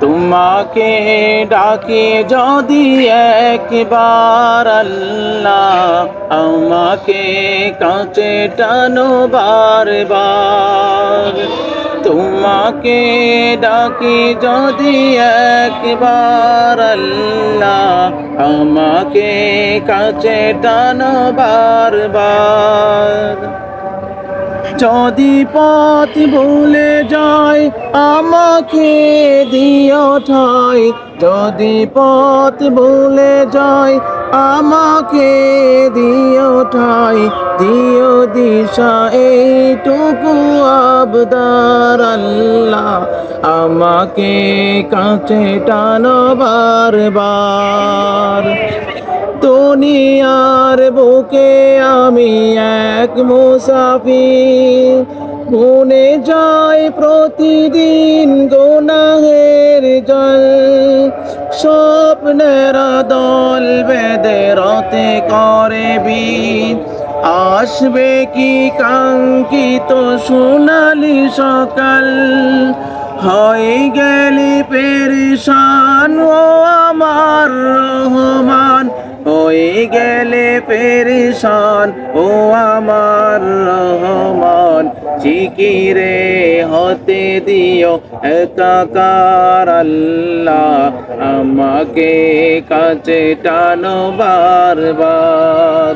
তোমাকে ডাকি যদি একবার আল্লাহ, আমাকে কাছে টানো বারবার। তোমাকে ডাকি যদি একবার আল্লাহ, আমাকে কাছে টানো বারবার। যদি পথ ভুলে যাই আমাকে দিও ঠাই, যদি পথ ভুলে যাই আমাকে দিও ঠাই, দিও দিশা এইটুকু আবদার আল্লাহ, আমাকে কাছে টানো বারবার। দুনিয়ার বুকে আমি এক মুসাফির, বনে যাই প্রতিদিন গুনাহের জল। স্বপ্নেরা দল বেঁধে রতে করে ভিড়, আসবে কি কাঙ্ক্ষিত সোনালি সকাল। হয়ে গেলি পেরেশান ও আমার রহমান, হয়ে গেলে পেরেশান ও আমার রহমান। জিকিরে হতে দিও একাকার আল্লাহ, আমাকে কাছে টানো বারবার।